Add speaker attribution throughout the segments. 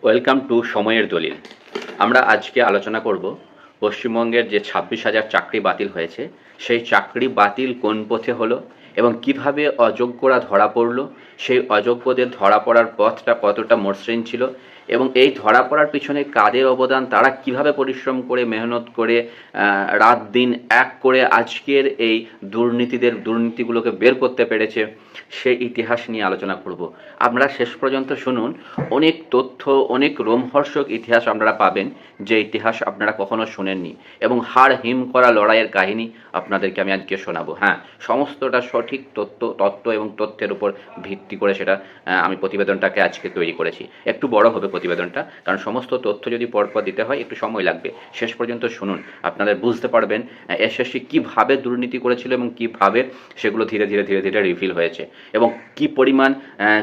Speaker 1: Welcome to সময়ের দলিল। আমরা আজকে আলোচনা করব পশ্চিমবঙ্গের যে 26,000 চাকরি বাতিল হয়েছে সেই চাকরি বাতিল কোন পথে হলো এবং কিভাবে অযোগ্যরা ধরা পড়লো, সেই অযোগ্যদের ধরা পড়ার পথটা কতটা মসৃণ ছিল এবং এই ধরা পড়ার পিছনে কাদের অবদান, তারা কিভাবে পরিশ্রম করে মেহনত করে রাত দিন এক করে আজকের এই দুর্নীতিগুলোকে বের করতে পেরেছে, সেই ইতিহাস নিয়ে আলোচনা করব। আপনারা শেষ পর্যন্ত শুনুন, অনেক তথ্য, অনেক রোমহর্ষক ইতিহাস আপনারা পাবেন যে ইতিহাস আপনারা কখনো শোনেননি এবং হাড় হিম করা লড়াইয়ের কাহিনী আপনাদেরকে আমি আজকে শোনাবো। হ্যাঁ, সমস্তটা সঠিক তত্ত্ব এবং তথ্যের উপর ভিত্তি করে সেটা আমি প্রতিবেদনটাকে আজকে তৈরি করেছি। একটু বড় হবে প্রতিবেদনটা, কারণ সমস্ত তথ্য যদি পরপর দিতে হয় একটু সময় লাগবে। শেষ পর্যন্ত শুনুন, আপনাদের বুঝতে পারবেন এসএসসি কীভাবে দুর্নীতি করেছিল এবং কীভাবে সেগুলো ধীরে ধীরে রিভিল হয়েছে এবং কি পরিমাণ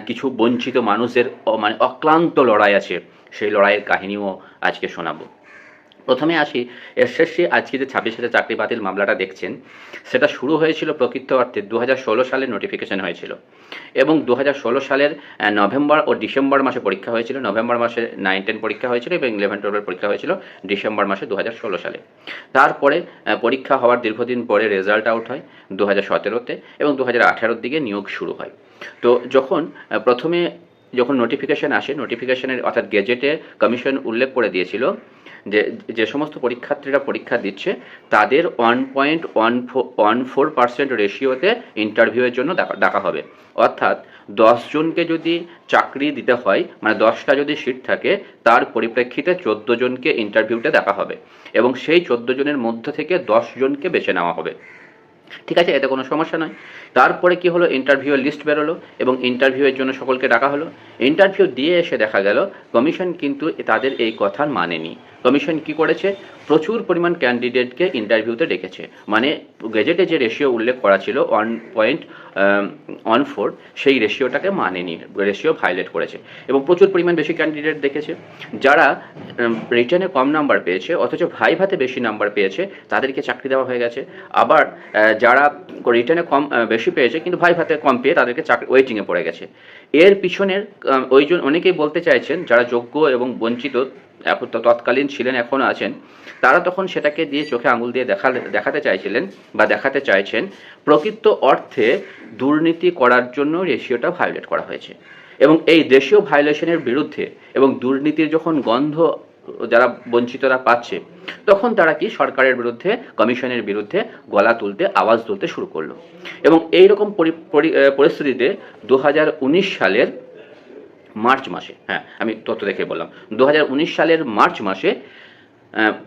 Speaker 1: কিছু বঞ্চিত মানুষের মানে অক্লান্ত লড়াই আছে, সেই লড়াইয়ের কাহিনীও আজকে শোনাবো। প্রথমে আসি, এসএসসি আজকে যে 26,000 চাকরি বাতিল মামলাটা দেখছেন সেটা শুরু হয়েছিল প্রকৃত অর্থে 2016 সালে নোটিফিকেশন হয়েছিল এবং 2016 সালের নভেম্বর ও ডিসেম্বর মাসে পরীক্ষা হয়েছিল। নভেম্বর মাসে 9-10 পরীক্ষা হয়েছিল এবং 11-12 পরীক্ষা হয়েছিল ডিসেম্বর মাসে 2016 সালে। তারপরে পরীক্ষা হওয়ার দীর্ঘদিন পরে রেজাল্ট আউট হয় 2017-তে এবং 2018-র দিকে নিয়োগ শুরু হয়। তো প্রথমে যখন নোটিফিকেশান আসে, নোটিফিকেশানের অর্থাৎ গেজেটে কমিশন উল্লেখ করে দিয়েছিল যে সমস্ত পরীক্ষার্থীরা পরীক্ষা দিচ্ছে তাদের 1.14% রেশিওতে ইন্টারভিউয়ের জন্য ডাকা হবে। অর্থাৎ 10 জনকে যদি চাকরি দিতে হয়, মানে 10টা যদি সিট থাকে, তার পরিপ্রেক্ষিতে 14 জনকে ইন্টারভিউতে ডাকা হবে এবং সেই 14 জনের মধ্য থেকে 10 জনকে বেছে নেওয়া হবে। ঠিক আছে, এতে কোনো সমস্যা নয়। তারপরে কি হলো, ইন্টারভিউয়ের লিস্ট বেরোলো এবং ইন্টারভিউয়ের জন্য সকলকে ডাকা হলো। ইন্টারভিউ দিয়ে এসে দেখা গেল কমিশন কিন্তু তাদের এই কথা মানেনি। কমিশন কি করেছে, প্রচুর পরিমাণ ক্যান্ডিডেটকে ইন্টারভিউতে ডেকেছে, মানে গেজেটে যে রেশিও উল্লেখ করা ছিল 1.14, সেই রেশিওটাকে মানেনি, রেশিও ভায়োলেট করেছে এবং প্রচুর পরিমাণ বেশি ক্যান্ডিডেট দেখেছে। যারা রিটার্নে কম নাম্বার পেয়েছে অথচ ভাইভাতে বেশি নাম্বার পেয়েছে তাদেরকে চাকরি দেওয়া হয়ে গেছে। আবার যারা রিটার্নে বেশি পেয়েছে কিন্তু ভাইভাতে কম পেয়ে তাদেরকে চাকরি ওয়েটিংয়ে পড়ে গেছে। এর পিছনের ওই জন্য অনেকেই বলতে চাইছেন, যারা যোগ্য এবং বঞ্চিত এখন তৎকালীন ছিলেন, এখনও আছেন, তারা তখন সেটাকে দিয়ে চোখে আঙুল দিয়ে দেখাতে চাইছিলেন বা দেখাতে চাইছেন প্রকৃত অর্থে দুর্নীতি করার জন্য রেশিওটা ভায়োলেট করা হয়েছে এবং এই রেশিও ভায়োলেশনের বিরুদ্ধে এবং দুর্নীতির যখন গন্ধ যারা বঞ্চিতরা পাচ্ছে তখন তারা কি সরকারের বিরুদ্ধে, কমিশনের বিরুদ্ধে গলা তুলতে, আওয়াজ তুলতে শুরু করলো এবং এইরকম পরিস্থিতিতে 2019 সালের মার্চ মাসে, হ্যাঁ আমি তথ্য দেখে বললাম, 2019 সালের মার্চ মাসে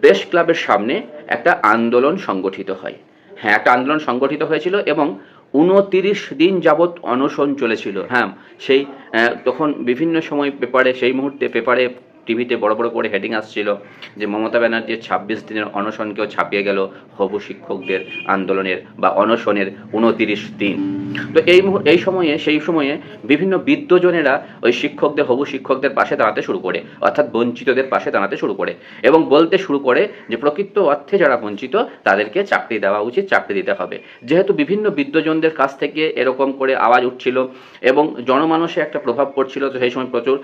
Speaker 1: প্রেস ক্লাবের সামনে একটা আন্দোলন সংগঠিত হয়। হ্যাঁ, একটা আন্দোলন সংগঠিত হয়েছিল এবং 29 দিন যাবৎ অনশন চলেছিল। হ্যাঁ, সেই তখন বিভিন্ন সময় পেপারে, সেই মুহূর্তে পেপারে, টিভিতে বড় বড় করে হেডিং আসছিল যে মমতা ব্যানার্জির 26 দিনের অনশনকেও ছাপিয়ে গেল হবু শিক্ষকদের আন্দোলনের বা অনশনের 29 দিন। তো সেই সময়ে বিভিন্ন বিদ্বজনেরা ওই হবু শিক্ষকদের পাশে দাঁড়াতে শুরু করে, অর্থাৎ বঞ্চিতদের পাশে দাঁড়াতে শুরু করে এবং বলতে শুরু করে যে প্রকৃত অর্থে যারা বঞ্চিত তাদেরকে চাকরি দেওয়া উচিত, চাকরি দিতে হবে। যেহেতু বিভিন্ন বিদ্বজনদের কাছ থেকে এরকম করে আওয়াজ উঠছিল এবং জনমানসে একটা প্রভাব পড়ছিল, তো সেই সময় প্রচুর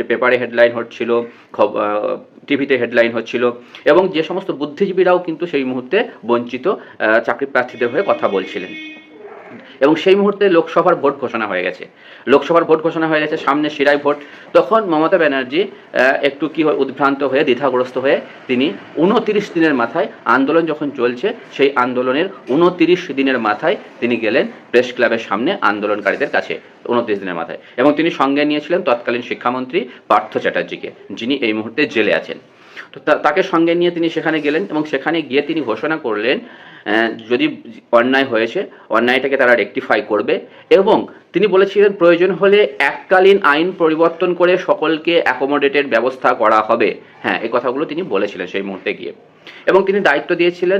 Speaker 1: পেপারে হেডলাইন হচ্ছিল, টিভিতে হেডলাইন হচ্ছিল এবং যে সমস্ত বুদ্ধিজীবীরাও কিন্তু সেই মুহূর্তে বঞ্চিত চাকরি প্রার্থীদের হয়ে কথা বলছিলেন এবং সেই মুহূর্তে লোকসভার ভোট ঘোষণা হয়ে গেছে, সামনে শিরায় ভোট। তখন মমতা ব্যানার্জি একটু উদ্ভ্রান্ত হয়ে, দ্বিধাগ্রস্ত হয়ে তিনি 29 দিনের মাথায়, আন্দোলন যখন চলছে সেই আন্দোলনের 29 দিনের মাথায় তিনি গেলেন প্রেস ক্লাবের সামনে আন্দোলনকারীদের কাছে, 29 দিনের মাথায়, এবং তিনি সঙ্গে নিয়েছিলেন তৎকালীন শিক্ষামন্ত্রী পার্থ চ্যাটার্জিকে, যিনি এই মুহূর্তে জেলে আছেন। তো তাকে সঙ্গে নিয়ে তিনি সেখানে গেলেন এবং সেখানে গিয়ে তিনি ঘোষণা করলেন যদি অন্যায় হয়েছে অন্যায়টাকে তারা রেকটিফাই করবে এবং তিনি বলেছিলেন প্রয়োজন হলে এককালীন আইন পরিবর্তন করে সকলকে অ্যাকোমোডেটের ব্যবস্থা করা হবে। হ্যাঁ, এই কথাগুলো তিনি বলেছিলেন সেই মুহূর্তে গিয়ে এবং তিনি দায়িত্ব দিয়েছিলেন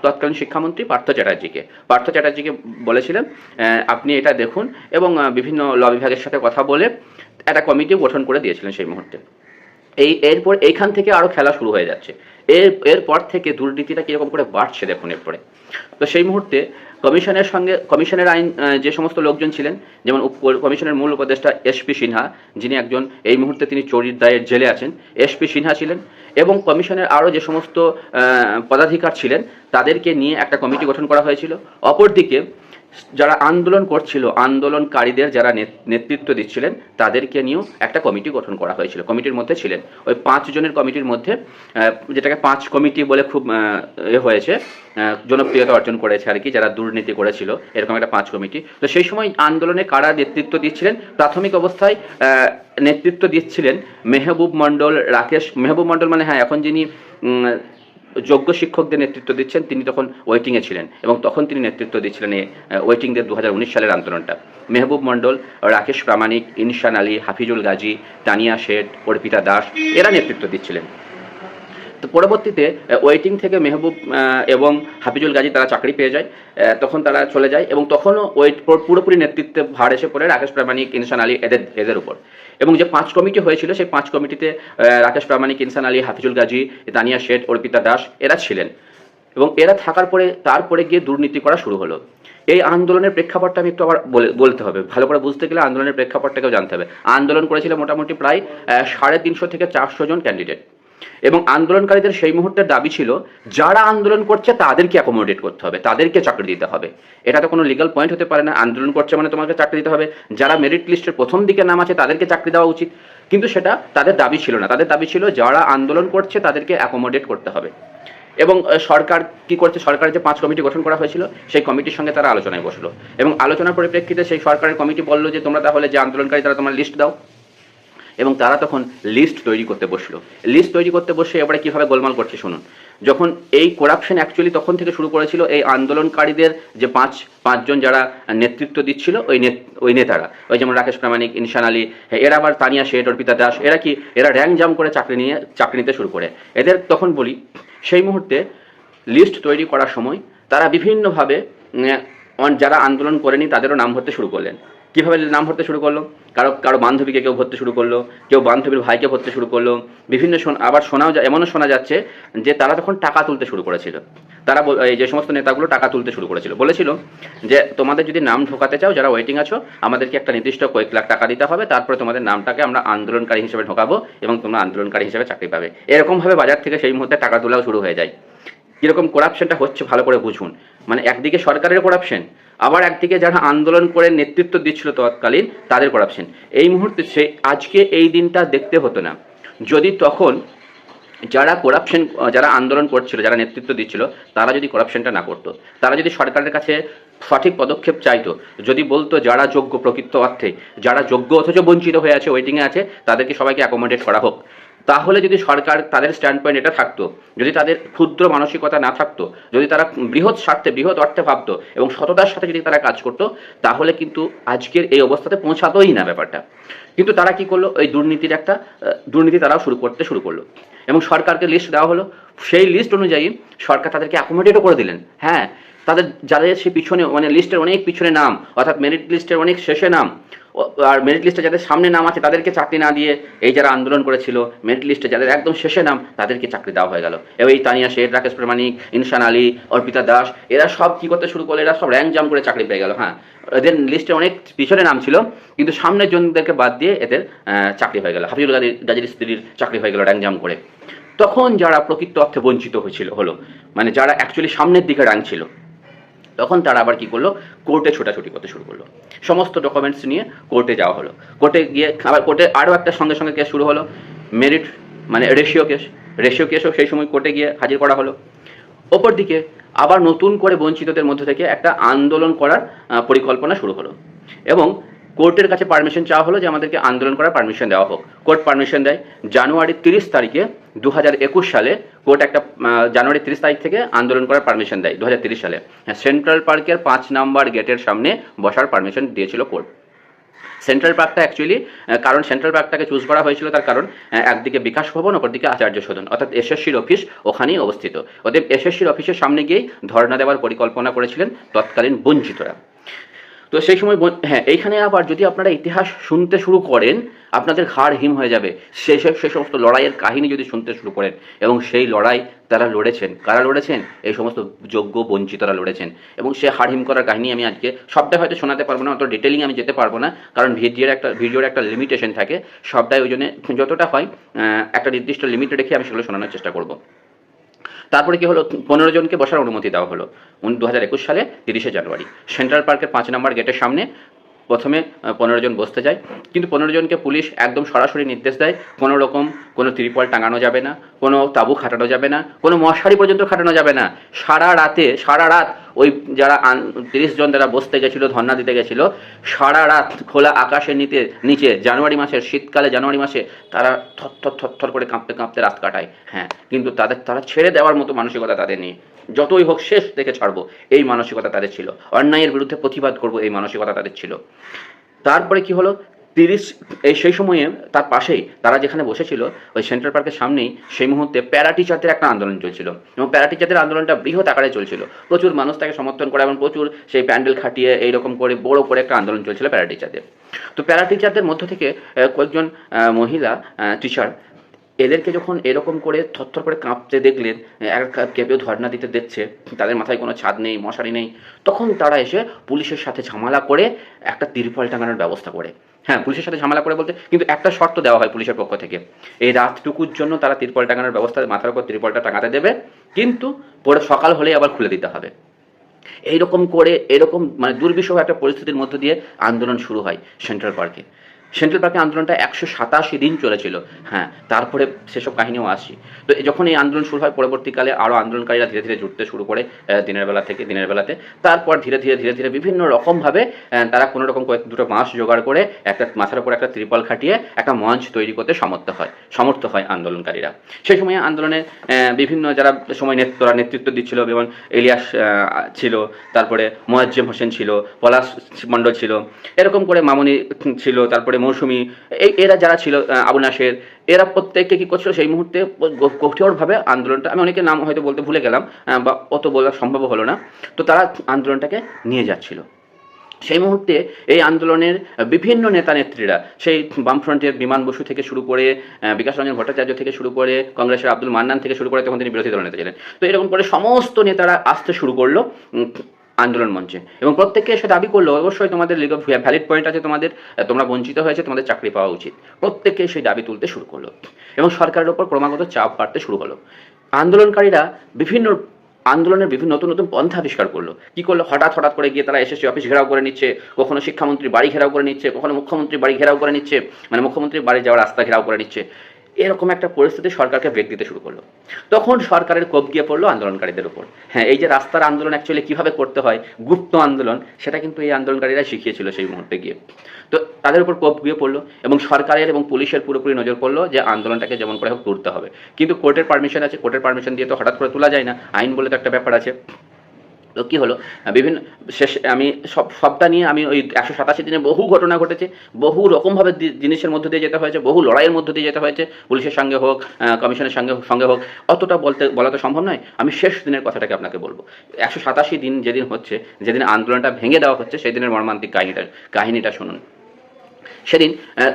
Speaker 1: তৎকালীন শিক্ষামন্ত্রী পার্থ চ্যাটার্জিকে বলেছিলেন আপনি এটা দেখুন এবং বিভিন্ন ল বিভাগের সাথে কথা বলে একটা কমিটি গঠন করে দিয়েছিলেন সেই মুহূর্তে। এইখান থেকে আরও খেলা শুরু হয়ে যাচ্ছে। এরপর থেকে দুর্নীতিটা কীরকম করে বাড়ছে দেখুন। এরপরে তো সেই মুহূর্তে কমিশনের আইন যে সমস্ত লোকজন ছিলেন, যেমন কমিশনের মূল উপদেষ্টা এসপি সিনহা, যিনি একজন এই মুহূর্তে তিনি চোরির দায়ের জেলে আছেন, এসপি সিনহা ছিলেন, এবং কমিশনের আরও যে সমস্ত পদাধিকার ছিলেন তাদেরকে নিয়ে একটা কমিটি গঠন করা হয়েছিল। অপরদিকে যারা আন্দোলন করছিল, আন্দোলনকারীদের যারা নেতৃত্ব দিচ্ছিলেন তাদেরকে নিয়েও একটা কমিটি গঠন করা হয়েছিল। কমিটির মধ্যে ছিলেন ওই 5 জনের কমিটির মধ্যে, যেটাকে 5 কমিটি বলে খুব হয়েছে, জনপ্রিয়তা অর্জন করেছে আর কি, যারা দুর্নীতি করেছিল, এরকম একটা 5 কমিটি। তো সেই সময় আন্দোলনে কারা নেতৃত্ব দিচ্ছিলেন? প্রাথমিক অবস্থায় নেতৃত্ব দিচ্ছিলেন মেহবুব মণ্ডল, মেহবুব মণ্ডল মানে হ্যাঁ, এখন যিনি যোগ্য শিক্ষকদের নেতৃত্ব দিচ্ছেন, তিনি তখন ওয়েটিংয়ে ছিলেন, এবং তখন তিনি নেতৃত্ব দিচ্ছিলেন এই ওয়েটিংদের 2019 সালের আন্দোলনটা। মেহবুব মণ্ডল, রাকেশ প্রামাণিক, ইনসান আলী, হাফিজুল গাজী, তানিয়া শেঠ, অর্পিতা দাস, এরা নেতৃত্ব দিচ্ছিলেন। তো পরবর্তীতে ওয়েটিং থেকে মেহবুব এবং হাফিজুল গাজী তারা চাকরি পেয়ে যায়, তখন তারা চলে যায়, এবং তখনও পুরোপুরি নেতৃত্বে ভার এসে পড়ে রাকেশ প্রামাণিক, ইনসান আলী এদের উপর। এবং যে 5 কমিটি হয়েছিল সেই 5 কমিটিতে রাকেশ প্রামাণিক, ইনসান আলী, হাফিজুল গাজী, তানিয়া শেঠ, অর্পিতা দাস এরা ছিলেন, এবং এরা থাকার পরে তারপরে গিয়ে দুর্নীতি করা শুরু হলো। এই আন্দোলনের প্রেক্ষাপটটা আমি একটু আবার বলতে হবে, ভালো করে বুঝতে গেলে আন্দোলনের প্রেক্ষাপটটাকেও জানতে হবে। আন্দোলন করেছিল মোটামুটি প্রায় 350 থেকে 400 জন ক্যান্ডিডেট, এবং আন্দোলনকারীদের সেই মুহূর্তে দাবি ছিল যারা আন্দোলন করছে তাদেরকে অ্যাকোমোডেট করতে হবে, তাদেরকে চাকরি দিতে হবে। এটা তো কোনো লিগাল পয়েন্ট হতে পারে না, আন্দোলন করছে মানে তোমাকে চাকরি দিতে হবে, যারা মেরিট লিস্টের প্রথম দিকে নাম আছে তাদেরকে চাকরি দেওয়া উচিত। কিন্তু সেটা তাদের দাবি ছিল না, তাদের দাবি ছিল যারা আন্দোলন করছে তাদেরকে অ্যাকোমোডেট করতে হবে। এবং সরকার কি করছে, সরকারের যে 5 কমিটি গঠন করা হয়েছিল সেই কমিটির সঙ্গে তারা আলোচনায় বসলো, এবং আলোচনার পরিপ্রেক্ষিতে সেই সরকারের কমিটি বললো যে তোমরা তাহলে যে আন্দোলনকারী তারা তোমার লিস্ট দাও, এবং তারা তখন লিস্ট তৈরি করতে বসলো। লিস্ট তৈরি করতে বসে এবারে কীভাবে গোলমাল করছে শুনুন। যখন এই করাপশন অ্যাকচুয়ালি তখন থেকে শুরু করেছিল এই আন্দোলনকারীদের যে পাঁচজন যারা নেতৃত্ব দিচ্ছিল, ওই নেতারা, ওই যেমন রাকেশ প্রামাণিক, ইনসান আলী, এরা আবার তানিয়া শেঠ, অর্পিতা দাস, এরা র্যাঙ্ক জাম করে চাকরি নিতে শুরু করে। এদের তখন বলি সেই মুহূর্তে লিস্ট তৈরি করার সময় তারা বিভিন্নভাবে যারা আন্দোলন করেনি তাদেরও নাম ভরতে শুরু করলেন। কীভাবে নাম ভরতে শুরু করলো? কারো বান্ধবীকে কেউ ভরতে শুরু করলো, কেউ বান্ধবীর ভাইকে ভরতে শুরু করলো, বিভিন্ন আবার এমনও শোনা যাচ্ছে যে তারা তখন টাকা তুলতে শুরু করেছিল। তারা এই যে সমস্ত নেতাগুলো টাকা তুলতে শুরু করেছিল, বলেছিল যে তোমাদের যদি নাম ঢোকাতে চাও, যারা ওয়েটিং আছো, আমাদেরকে একটা নির্দিষ্ট কয়েক লাখ টাকা দিতে হবে, তারপরে তোমাদের নামটাকে আমরা আন্দোলনকারী হিসেবে ঢোকাবো এবং তোমরা আন্দোলনকারী হিসেবে চাকরি পাবে। এরকমভাবে বাজার থেকে সেই মুহূর্তে টাকা তোলাও শুরু হয়ে যায়। কীরকম করাপশনটা হচ্ছে ভালো করে বুঝুন। মানে একদিকে সরকারের করাপশন, আবার একদিকে যারা আন্দোলন করে নেতৃত্ব দিচ্ছিল তৎকালীন তাদের করাপশন। এই মুহূর্তে আজকে এই দিনটা দেখতে হতো না যদি তখন যারা আন্দোলন করছিল, যারা নেতৃত্ব দিচ্ছিল, তারা যদি করাপশনটা না করতো, তারা যদি সরকারের কাছে সঠিক পদক্ষেপ চাইতো, যদি বলতো যারা যোগ্য, প্রকৃত অর্থে যারা যোগ্য অথচ বঞ্চিত হয়ে আছে, ওয়েটিংয়ে আছে, তাদেরকে সবাইকে অ্যাকোমোডেট করা হোক, তাহলে যদি সরকার তাদের স্ট্যান্ড পয়েন্ট এটা থাকতো, যদি তাদের ক্ষুদ্র মানসিকতা না থাকতো, যদি তারা বৃহৎ স্বার্থে, বৃহৎ অর্থে ভাবতো এবং সততার সাথে যদি তারা কাজ করতো, তাহলে কিন্তু আজকের এই অবস্থাতে পৌঁছাতোই না ব্যাপারটা। কিন্তু তারা কি করলো, এই দুর্নীতি তারাও শুরু করলো, এবং সরকারকে লিস্ট দেওয়া হলো। সেই লিস্ট অনুযায়ী সরকার তাদেরকে অ্যাকোমোডেটও করে দিলেন। হ্যাঁ, যাদের সে পিছনে, মানে লিস্টের অনেক পিছনে নাম, অর্থাৎ মেরিট লিস্টের অনেক শেষে নাম, আর মেরিট লিস্টে যাদের সামনে নাম আছে তাদেরকে চাকরি না দিয়ে এই যারা আন্দোলন করেছিল, মেরিট লিস্টে যাদের একদম শেষে নাম তাদেরকে চাকরি দেওয়া হয়ে গেল। এবং এই তানিয়া শেঠ, রাকেশ প্রামাণিক, ইনসান আলী, অর্পিতা দাস, এরা সব কী করতে শুরু করলো, এরা সব র্যাঙ্ক জাম করে চাকরি পেয়ে গেল। হ্যাঁ, এদের লিস্টে অনেক পিছনে নাম ছিল, কিন্তু সামনের জনদেরকে বাদ দিয়ে এদের চাকরি হয়ে গেল। হাফিজুল গাজীর স্ত্রীর চাকরি হয়ে গেল র্যাঙ্ক জাম করে। তখন যারা প্রকৃত অর্থে বঞ্চিত হলো, মানে যারা অ্যাকচুয়ালি সামনের দিকে র্যাঙ্ক ছিল, তখন তারা আবার কি করলো, কোর্টে ছোটাছুটি করতে শুরু করলো। সমস্ত ডকুমেন্টস নিয়ে কোর্টে যাওয়া হলো। কোর্টে গিয়ে আবার কোর্টে আরও একটা সঙ্গে সঙ্গে কেস শুরু হলো, মেরিট মানে রেশিও কেসও সেই সময় কোর্টে গিয়ে হাজির করা হলো। অপরদিকে আবার নতুন করে বঞ্চিতদের মধ্যে থেকে একটা আন্দোলন করার পরিকল্পনা শুরু হলো, এবং কোর্টের কাছে পারমিশন চাওয়া হলো যে আমাদেরকে আন্দোলন করার পারমিশন দেওয়া হোক। কোর্ট পারমিশন দেয়। জানুয়ারি 30 তারিখে 2021 সালে কোর্ট একটা জানুয়ারি 30 তারিখ থেকে আন্দোলন করার পারমিশন দেয় 2030 সালে। হ্যাঁ, সেন্ট্রাল পার্কের 5 নম্বর গেটের সামনে বসার পারমিশন দিয়েছিল কোর্ট। সেন্ট্রাল পার্কটা অ্যাকচুয়ালি, কারণ সেন্ট্রাল পার্কটাকে চুজ করা হয়েছিল তার কারণ একদিকে বিকাশ ভবন, অপরদিকে আচার্য সদন, অর্থাৎ এসএসসির অফিস ওখানেই অবস্থিত। ওদের এসএসসির অফিসের সামনে গিয়েই ধর্ণা দেওয়ার পরিকল্পনা করেছিলেন তৎকালীন বঞ্চিতরা। তো সেই সময় হ্যাঁ, এইখানে আবার যদি আপনারা ইতিহাস শুনতে শুরু করেন, আপনাদের ঘাড় হিম হয়ে যাবে। সে সমস্ত লড়াইয়ের কাহিনী যদি শুনতে শুরু করেন, এবং সেই লড়াই তারা লড়েছেন, কারা লড়েছেন? এই সমস্ত যোগ্য বঞ্চিতরা লড়েছেন। এবং সে হাড় হিম করার কাহিনী আমি আজকে সবটাই হয়তো শোনাতে পারবো না, অত ডিটেলিং আমি যেতে পারবো না, কারণ ভিডিওর একটা লিমিটেশন থাকে। সবটাই ওই জন্য যতটা হয় একটা নির্দিষ্ট লিমিট রেখে আমি সেগুলো শোনানোর চেষ্টা করব। তারপরে কি হলো, 15 জনকে বসার অনুমতি দেওয়া হলো 2021 সালে 30শে জানুয়ারি। সেন্ট্রাল পার্কের 5 নম্বর গেটের সামনে প্রথমে 15 জন বসতে যায়, কিন্তু 15 জনকে পুলিশ একদম সরাসরি নির্দেশ দেয় কোনো রকম কোনো ত্রিপল টাঙানো যাবে না, কোনো তাঁবু খাটানো যাবে না, কোনো মশারি পর্যন্ত খাটানো যাবে না। সারা রাত ওই যারা 30 জন যারা বসতে গেছিলো, ধর্ণা দিতে গেছিলো, সারা রাত খোলা আকাশের নিচে জানুয়ারি মাসের শীতকালে জানুয়ারি মাসে তারা থর করে কাঁপতে কাঁপতে রাত কাটায়। হ্যাঁ, কিন্তু তারা ছেড়ে দেওয়ার মতো মানসিকতা তাদের নেই। যতই হোক শেষ দেখে ছাড়বো এই মানসিকতা তাদের ছিল, অন্যায়ের বিরুদ্ধে প্রতিবাদ করব এই মানসিকতা তাদের ছিল। তারপরে কি হলো, সেই সময়ে তার পাশেই তারা যেখানে বসেছিল ওই সেন্ট্রাল পার্কের সামনেই সেই মুহূর্তে প্যারা টিচারদের একটা আন্দোলন চলছিল, এবং প্যারা টিচারদের আন্দোলনটা বৃহৎ আকারে চলছিল। প্রচুর মানুষ তাকে সমর্থন করে এবং প্রচুর সেই প্যান্ডেল খাটিয়ে এইরকম করে বড় করে একটা আন্দোলন চলছিল প্যারা টিচারদের। তো প্যারা টিচারদের মধ্য থেকে কয়েকজন মহিলা টিচার এদেরকে যখন এরকম করে থরথর করে কাঁপতে দেখলেন, কেঁপেও ধর্ণা দিতে দেখছে, তাদের মাথায় কোনো ছাদ নেই, মশারি নেই, তখন তারা এসে পুলিশের সাথে ঝামেলা করে একটা তিরপল টাঙানোর ব্যবস্থা করে। হ্যাঁ, পুলিশের সাথে ঝামেলা করে বলতে কিন্তু একটা শর্ত দেওয়া হয় পুলিশের পক্ষ থেকে, এই রাতটুকুর জন্য তারা তিরপল টাঙানোর ব্যবস্থা, মাথার উপর তিরপলটা টাঙাতে দেবে, কিন্তু পরে সকাল হলেই আবার খুলে দিতে হবে। এইরকম করে এরকম মানে দুর্বিষহ একটা পরিস্থিতির মধ্য দিয়ে আন্দোলন শুরু হয় সেন্ট্রাল পার্কে। সেন্ট্রাল পার্কে আন্দোলনটা 187 দিন চলেছিল। হ্যাঁ, তারপরে সেসব কাহিনীও আসি। তো যখন এই আন্দোলন শুরু হয়, পরবর্তীকালে আরও আন্দোলনকারীরা ধীরে ধীরে জুটতে শুরু করে দিনের বেলাতে। তারপর ধীরে ধীরে বিভিন্ন রকমভাবে তারা কোনো রকম দুটো বাঁশ জোগাড় করে একটা মাথার উপর একটা ত্রিপল খাটিয়ে একটা মঞ্চ তৈরি করতে সমর্থ হয় আন্দোলনকারীরা। সেই সময় আন্দোলনে বিভিন্ন যারা নেতৃত্ব দিচ্ছিল, যেমন ইলিয়াস ছিল, তারপরে মোয়াজ্জেম হোসেন ছিল, পলাশ মণ্ডল ছিল, এরকম করে মামনি ছিল, তারপরে মৌসুমি, এরা যারা ছিল, আবু নাসের, এরা প্রত্যেককে কী করছিল সেই মুহূর্তে কঠোরভাবে আন্দোলনটা, আমি অনেকের নাম হয়তো বলতে ভুলে গেলাম বা অত বলা সম্ভব হলো না, তো তারা আন্দোলনটাকে নিয়ে যাচ্ছিল। সেই মুহূর্তে এই আন্দোলনের বিভিন্ন নেতা নেত্রীরা, সেই বামফ্রন্টের বিমান বসু থেকে শুরু করে বিকাশ রঞ্জন ভট্টাচার্য থেকে শুরু করে কংগ্রেসের আব্দুল মান্নান থেকে শুরু করে, তখন তিনি বিরোধী দল নেতা ছিলেন, তো এরকম করে সমস্ত নেতারা আসতে শুরু করলো আন্দোলন মঞ্চে, এবং প্রত্যেককে এসে দাবি করলো অবশ্যই তোমাদের ভ্যালিড পয়েন্ট আছে, তোমরা বঞ্চিত হয়েছে, তোমাদের চাকরি পাওয়া উচিত। প্রত্যেককে সেই দাবি তুলতে শুরু করলো, এবং সরকারের ওপর ক্রমাগত চাপ বাড়তে শুরু হলো। আন্দোলনকারীরা আন্দোলনের বিভিন্ন নতুন পন্থা আবিষ্কার করলো। কি করলো, হঠাৎ করে গিয়ে তারা এসএসসি অফিস ঘেরাও করে নিচ্ছে, কখনো শিক্ষামন্ত্রীর বাড়ি ঘেরাও করে নিচ্ছে, কখনো মুখ্যমন্ত্রীর বাড়ি ঘেরাও করে নিচ্ছে, মানে মুখ্যমন্ত্রীর বাড়ি যাওয়ার রাস্তা ঘেরাও করে নিচ্ছে। এরকম একটা পরিস্থিতি সরকারকে বেগ দিতে শুরু করলো। তখন সরকারের কোপ গিয়ে পড়লো আন্দোলনকারীদের উপর। হ্যাঁ, এই যে রাস্তার আন্দোলন অ্যাকচুয়ালি কীভাবে করতে হয়, গুপ্ত আন্দোলন, সেটা কিন্তু এই আন্দোলনকারীরা শিখিয়েছিল সেই মুহূর্তে গিয়ে। তো তাদের উপর কোপ গিয়ে পড়লো, এবং সরকারের এবং পুলিশের পুরোপুরি নজর পড়লো যে আন্দোলনটাকে যেমন করে হোক তুলতে হবে। কিন্তু কোর্টের পারমিশন আছে, কোর্টের পারমিশন দিয়ে তো হঠাৎ করে তোলা যায় না, আইন বলে তো একটা ব্যাপার আছে। তো কী হলো, বিভিন্ন আমি সবটা নিয়ে আমি ওই 187 দিনে বহু ঘটনা ঘটেছে, বহু রকমভাবে জিনিসের মধ্যে দিয়ে যেতে হয়েছে, বহু লড়াইয়ের মধ্যে দিয়ে যেতে হয়েছে, পুলিশের সঙ্গে হোক, কমিশনের সঙ্গে হোক, অতটা বলা তো সম্ভব নয়। আমি শেষ দিনের কথাটাকে আপনাকে বলবো। 187 দিন যেদিন হচ্ছে, যেদিন আন্দোলনটা ভেঙে দেওয়া হচ্ছে, সেই দিনের মর্মান্তিক কাহিনীটা শুনুন। সেদিন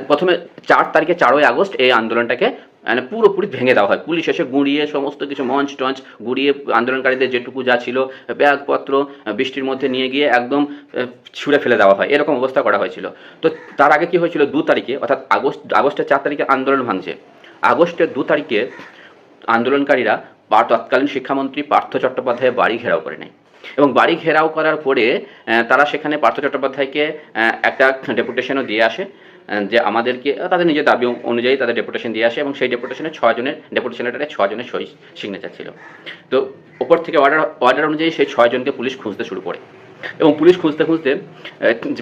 Speaker 1: প্রথমে 4 তারিখে 4ই আগস্ট এই আন্দোলনটাকে মানে পুরোপুরি ভেঙে দেওয়া হয়। পুলিশ এসে গুঁড়িয়ে সমস্ত কিছু মঞ্চ গুঁড়িয়ে আন্দোলনকারীদের যেটুকু যা ছিল ব্যাগপত্র বৃষ্টির মধ্যে নিয়ে গিয়ে একদম ছুঁড়ে ফেলে দেওয়া হয়, এরকম অবস্থা করা হয়েছিল। তো তার আগে কি হয়েছিল, 2 তারিখে, অর্থাৎ আগস্টের 4 তারিখে আন্দোলন ভাঙছে। আগস্টের 2 তারিখে আন্দোলনকারীরা তৎকালীন শিক্ষামন্ত্রী পার্থ চট্টোপাধ্যায়ের বাড়ি ঘেরাও করে নেয়, এবং বাড়ি ঘেরাও করার পরে তারা সেখানে পার্থ চট্টোপাধ্যায়কে একটা ডেপুটেশনও দিয়ে আসে, যে আমাদেরকে তাদের নিজের দাবি অনুযায়ী তাদের ডেপুটেশন দিয়ে আসে, এবং সেই ডেপুটেশনের 6 জনের সই সিগনেচার ছিল। তো ওপর থেকে অর্ডার অনুযায়ী সেই 6 জনকে পুলিশ খুঁজতে শুরু করে, এবং পুলিশ খুঁজতে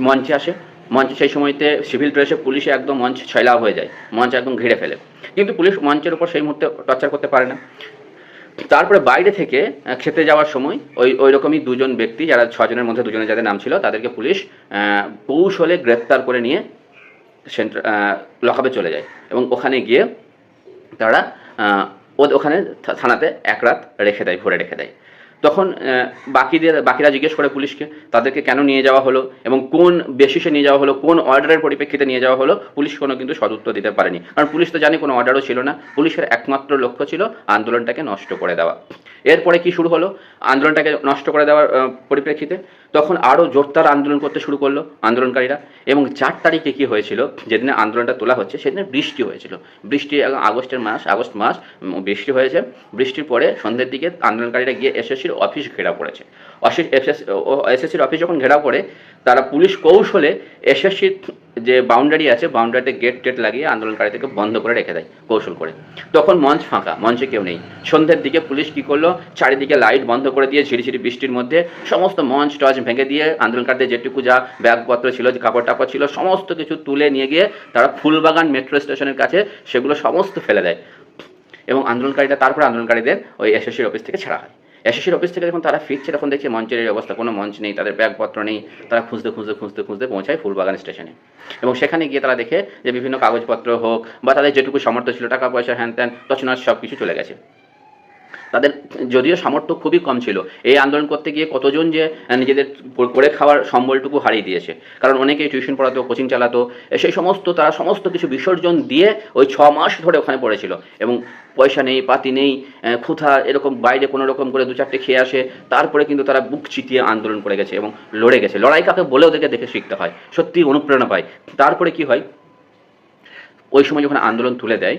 Speaker 1: মঞ্চে আসে। মঞ্চে সেই সময়তে সিভিল ড্রেসে পুলিশে একদম মঞ্চ ছয়লাভ হয়ে যায়, মঞ্চ একদম ঘিরে ফেলে, কিন্তু পুলিশ মঞ্চের উপর সেই মুহূর্তে টর্চার করতে পারে না। তারপরে বাইরে থেকে খেতে যাওয়ার সময় ওই রকমই 2 জন ব্যক্তি, যারা 6 জনের মধ্যে 2 জনের যাদের নাম ছিল, তাদেরকে পুলিশ কৌশলে গ্রেপ্তার করে নিয়ে লকআপে চলে যায়, এবং ওখানে গিয়ে তারা ওখানে থানাতে 1 রাত ভরে রেখে দেয়। তখন বাকিরা জিজ্ঞেস করে পুলিশকে তাদেরকে কেন নিয়ে যাওয়া হলো এবং কোন বেসিসে নিয়ে যাওয়া হলো, কোন অর্ডারের পরিপ্রেক্ষিতে নিয়ে যাওয়া হলো। পুলিশ কোনো কিন্তু সদুত্তর দিতে পারেনি, কারণ পুলিশ তো জানে কোনো অর্ডারও ছিল না। পুলিশের একমাত্র লক্ষ্য ছিল আন্দোলনটাকে নষ্ট করে দেওয়া। এরপরে কি শুরু হলো, আন্দোলনটাকে নষ্ট করে দেওয়ার পরিপ্রেক্ষিতে তখন আরও জোরদার আন্দোলন করতে শুরু করলো আন্দোলনকারীরা। এবং 4 তারিখে কি হয়েছিল, যেদিনে আন্দোলনটা তোলা হচ্ছে সেদিনে বৃষ্টি হয়েছিল। বৃষ্টি আগস্ট মাস বৃষ্টি হয়েছে। বৃষ্টির পরে সন্ধ্যের দিকে আন্দোলনকারীরা গিয়ে এসএসসির অফিস ঘেরাও করেছে। এসএসসির অফিস যখন ঘেরাও করে, তারা পুলিশ কৌশলে এসএসসির যে বাউন্ডারি আছে, বাউন্ডারিতে গেট টেট লাগিয়ে আন্দোলনকারীদেরকে বন্ধ করে রেখে দেয় কৌশল করে। তখন মঞ্চ ফাঁকা, মঞ্চে কেউ নেই। সন্ধ্যের দিকে পুলিশ কী করলো, চারিদিকে লাইট বন্ধ করে দিয়ে ঝিরিঝিরি বৃষ্টির মধ্যে সমস্ত মঞ্চ টচ ভেঙে দিয়ে আন্দোলনকারীদের যেটুকু যা ব্যাগপত্র ছিল, যে কাপড় টাপড় ছিল, সমস্ত কিছু তুলে নিয়ে গিয়ে তারা ফুলবাগান মেট্রো স্টেশনের কাছে সেগুলো সমস্ত ফেলে দেয়। এবং আন্দোলনকারীদের ওই এসএসসির অফিস থেকে ছাড়া হয়। এসএসসির অফিস থেকে যখন তারা ফিরছে, তখন দেখছে মঞ্চের এই অবস্থা, কোনো মঞ্চ নেই, তাদের ব্যাগপত্র নেই। তারা খুঁজতে পৌঁছায় ফুলবাগান স্টেশনে। এবং সেখানে গিয়ে তারা দেখে যে বিভিন্ন কাগজপত্র হোক বা তাদের যেটুকু সামর্থ্য ছিল, টাকা পয়সা হ্যান ত্যান তছনছ সব কিছু চলে গেছে। তাদের যদিও সামর্থ্য খুবই কম ছিল, এই আন্দোলন করতে গিয়ে কতজন যে নিজেদের করে খাওয়ার সম্বলটুকু হারিয়ে দিয়েছে। কারণ অনেকেই টিউশন পড়াতো, কোচিং চালাতো, সেই তারা সমস্ত কিছু বিসর্জন দিয়ে ওই 6 মাস ধরে ওখানে পড়েছিল। এবং পয়সা নেই, পাতি নেই, ক্ষুধা, এরকম বাইরে কোনো রকম করে 2-4টে খেয়ে আসে। তারপরে কিন্তু তারা বুক চিতিয়ে আন্দোলন করে গেছে এবং লড়ে গেছে। লড়াই কাকে বলে ওদেরকে দেখে শিখতে হয়, সত্যি অনুপ্রেরণা পায়। তারপরে কি হয়, ওই সময় যখন আন্দোলন তুলে দেয়,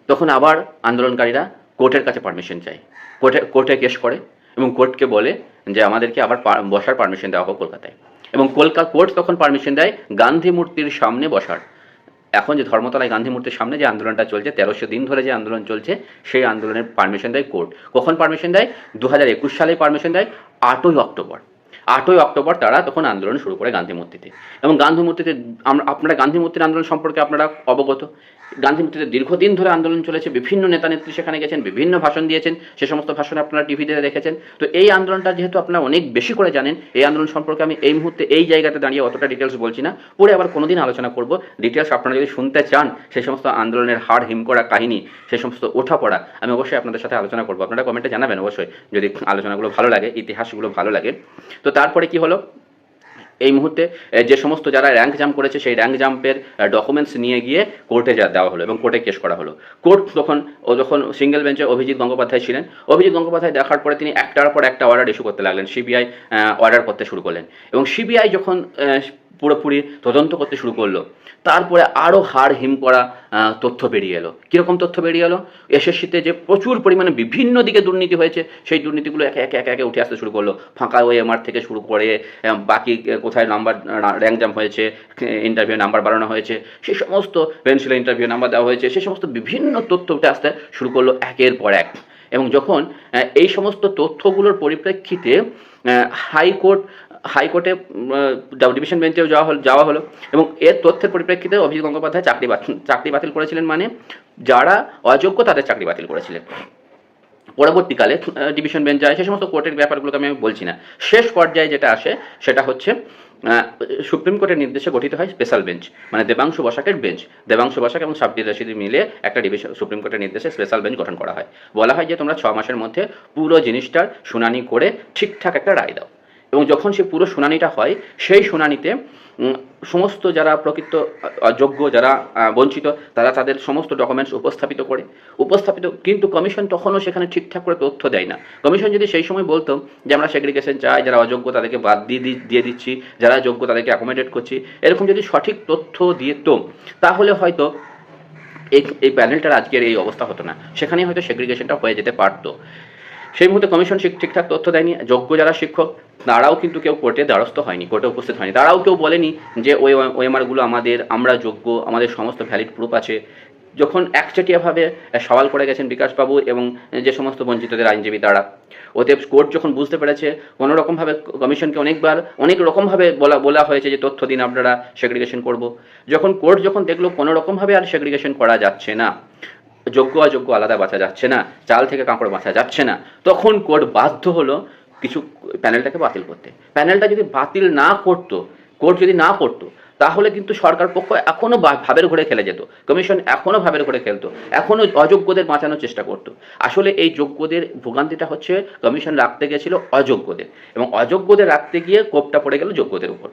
Speaker 1: তখন আবার আন্দোলনকারীরা কোর্টের কাছে পারমিশন চায়। কোর্টে কেস করে এবং কোর্টকে বলে যে আমাদেরকে আবার বসার পারমিশন দেওয়া হোক কলকাতায়। এবং কোর্ট তখন পারমিশন দেয় গান্ধী মূর্তির সামনে বসার। এখন যে ধর্মতলায় গান্ধী মূর্তির সামনে যে আন্দোলনটা চলছে, 1300 দিন ধরে যে আন্দোলন চলছে, সেই আন্দোলনের পারমিশন দেয় কোর্ট। কখন পারমিশন দেয়? 2021 সালে পারমিশন দেয় 8ই অক্টোবর। 8ই অক্টোবর তারা তখন আন্দোলন শুরু করে গান্ধী মূর্তিতে। এবং গান্ধী মূর্তিতে আপনারা গান্ধী মূর্তির আন্দোলন সম্পর্কে আপনারা অবগত। গান্ধী মূর্তিতে দীর্ঘদিন ধরে আন্দোলন চলেছে, বিভিন্ন নেতা নেত্রী সেখানে গেছেন, বিভিন্ন ভাষণ দিয়েছেন, সে সমস্ত ভাষণ আপনারা টিভিতে দেখেছেন। তো এই আন্দোলনটা যেহেতু আপনারা অনেক বেশি করে জানেন, এই আন্দোলন সম্পর্কে আমি এই মুহূর্তে এই জায়গাতে দাঁড়িয়ে অতটা ডিটেলস বলছি না, পরে আবার কোনোদিন আলোচনা করব ডিটেলস। আপনারা যদি শুনতে চান সেই সমস্ত আন্দোলনের হাড় হিম করা কাহিনী, সেই সমস্ত ওঠাপড়া, আমি অবশ্যই আপনাদের সাথে আলোচনা করব। আপনারা কমেন্টে জানাবেন অবশ্যই যদি আলোচনাগুলো ভালো লাগে, ইতিহাসগুলো ভালো লাগে। তো তারপরে কি হলো, এই মুহূর্তে যে সমস্ত যারা র্যাঙ্ক জাম্প করেছে, সেই র্যাঙ্ক জাম্পের ডকুমেন্টস নিয়ে গিয়ে কোর্টে দেওয়া হলো এবং কোর্টে কেস করা হলো। কোর্ট যখন সিঙ্গেল বেঞ্চে অভিজিৎ গঙ্গোপাধ্যায় ছিলেন, অভিজিৎ গঙ্গোপাধ্যায় দেখার পরে তিনি একটার পর একটা অর্ডার ইস্যু করতে লাগলেন, সিবিআই অর্ডার করতে শুরু করলেন। এবং সিবিআই যখন পুরোপুরি তদন্ত করতে শুরু করলো, তারপরে আরও হাড় হিম করা তথ্য বেরিয়ে এলো। কীরকম তথ্য বেরিয়ে এলো? এসএসসিতে যে প্রচুর পরিমাণে বিভিন্ন দিকে দুর্নীতি হয়েছে, সেই দুর্নীতিগুলো একে উঠে আসতে শুরু করলো। ফাঁকা ওএমআর থেকে শুরু করে বাকি কোথায় র্যাঙ্ক জাম্প হয়েছে, ইন্টারভিউ নাম্বার বাড়ানো হয়েছে, সেই সমস্ত পেন্সিলে ইন্টারভিউ নাম্বার দেওয়া হয়েছে, সেই সমস্ত বিভিন্ন তথ্য উঠে আসতে শুরু করলো একের পর এক। এবং যখন এই সমস্ত তথ্যগুলোর পরিপ্রেক্ষিতে হাইকোর্টে ডিভিশন বেঞ্চেও যাওয়া হলো এবং এর তথ্যের পরিপ্রেক্ষিতে অভিজিৎ গঙ্গোপাধ্যায় চাকরি বাতিল করেছিলেন। মানে যারা অযোগ্য তাদের চাকরি বাতিল করেছিলেন। পরবর্তীকালে ডিভিশন বেঞ্চ যায়, সে সমস্ত কোর্টের ব্যাপারগুলোকে আমি বলছি না। শেষ পর্যায়ে যেটা আসে সেটা হচ্ছে সুপ্রিম কোর্টের নির্দেশে গঠিত হয় স্পেশাল বেঞ্চ, মানে দেবাংশু বসাকের বেঞ্চ। দেবাংশু বসাক এবং সাব্বির রশিদ মিলে একটা সুপ্রিম কোর্টের নির্দেশে স্পেশাল বেঞ্চ গঠন করা হয়। বলা হয় যে তোমরা 6 মাসের মধ্যে পুরো জিনিসটার শুনানি করে ঠিকঠাক একটা রায় দাও। এবং যখন সে পুরো শুনানিটা হয়, সেই শুনানিতে সমস্ত যারা প্রকৃত অযোগ্য, যারা বঞ্চিত, তারা তাদের সমস্ত ডকুমেন্টস উপস্থাপিত কিন্তু কমিশন তখনও সেখানে ঠিকঠাক করে তথ্য দেয় না। কমিশন যদি সেই সময় বলতো যে আমরা সেগ্রিগেশন চাই, যারা অযোগ্য তাদেরকে বাদ দিয়ে দিচ্ছি, যারা যোগ্য তাদেরকে অ্যাকোমোডেট করছি, এরকম যদি সঠিক তথ্য দিত, তাহলে হয়তো এই প্যানেলটার আজকের এই অবস্থা হতো না, সেখানে হয়তো সেগ্রিগেশনটা হয়ে যেতে পারতো। সেই মুহূর্তে কমিশন ঠিকঠাক তথ্য দেয়নি। যোগ্য যারা শিক্ষক তারাও কিন্তু কেউ কোর্টে দ্বারস্থ হয়নি, কোর্টে উপস্থিত হয়নি। তারাও কেউ বলেনি যে ওএমআরগুলো আমরা যোগ্য, আমাদের সমস্ত ভ্যালিড প্রুফ আছে। যখন একচেটিয়াভাবে সওয়াল করে গেছেন বিকাশবাবু এবং যে সমস্ত বঞ্চিতদের আইনজীবী তারা, ওতে কোর্ট যখন বুঝতে পেরেছে কোনো রকমভাবে কমিশনকে অনেক রকমভাবে বলা হয়েছে যে তথ্য দিন, আপনারা সেগ্রিগেশন করব। কোর্ট যখন দেখলো কোনো রকমভাবে আর সেগ্রিগেশন করা যাচ্ছে না, যোগ্য অযোগ্য আলাদা বাঁচা যাচ্ছে না, চাল থেকে কাঁকড় বাঁচা যাচ্ছে না, তখন কোর্ট বাধ্য হলো কিছু প্যানেলটাকে বাতিল করতে। প্যানেলটা যদি বাতিল না করতো, কোর্ট যদি না করতো, তাহলে কিন্তু সরকার পক্ষ এখনো ভাবের ঘরে খেলে যেত, কমিশন এখনো ভাবের ঘরে খেলতো, এখনো অযোগ্যদের বাঁচানোর চেষ্টা করতো। আসলে এই যোগ্যদের ভোগান্তিটা হচ্ছে কমিশন রাখতে গেছিল অযোগ্যদের, এবং অযোগ্যদের রাখতে গিয়ে কোপটা পড়ে গেল যোগ্যদের উপর।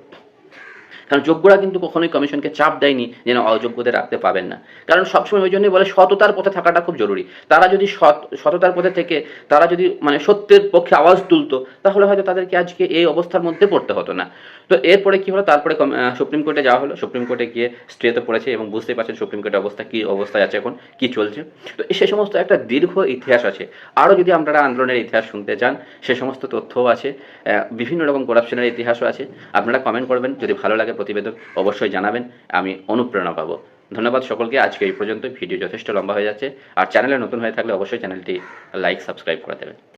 Speaker 1: কারণ যোগ্যরা কিন্তু কখনোই কমিশনকে চাপ দেয়নি যে না অযোগ্যদের রাখতে পাবেন না। কারণ সবসময় ওই জন্যই বলে সততার পথে থাকাটা খুব জরুরি। তারা যদি সততার পথে থেকে তারা যদি মানে সত্যের পক্ষে আওয়াজ তুলতো, তাহলে হয়তো তাদেরকে আজকে এই অবস্থার মধ্যে পড়তে হতো না। তো এরপরে কি হলো, তারপরে সুপ্রিম কোর্টে যাওয়া হলো, সুপ্রিম কোর্টে গিয়ে স্টেতে পড়েছে, এবং বুঝতেই পারছেন সুপ্রিম কোর্টের অবস্থা কি অবস্থায় আছে, এখন কি চলছে। তো সে সমস্ত একটা দীর্ঘ ইতিহাস আছে। আরও যদি আপনারা আন্দোলনের ইতিহাস শুনতে চান, সে সমস্ত তথ্যও আছে, বিভিন্ন রকম করাপশনের ইতিহাসও আছে। আপনারা কমেন্ট করবেন, যদি ভালো লাগে প্রতিবেদন অবশ্যই জানাবেন, আমি অনুপ্রেরণা পাবো। ধন্যবাদ সকলকে, আজকে এই পর্যন্ত। ভিডিও যথেষ্ট লম্বা হয়ে যাচ্ছে, আর চ্যানেলে নতুন হয়ে থাকলে অবশ্যই চ্যানেলটি লাইক সাবস্ক্রাইব করে দেবেন।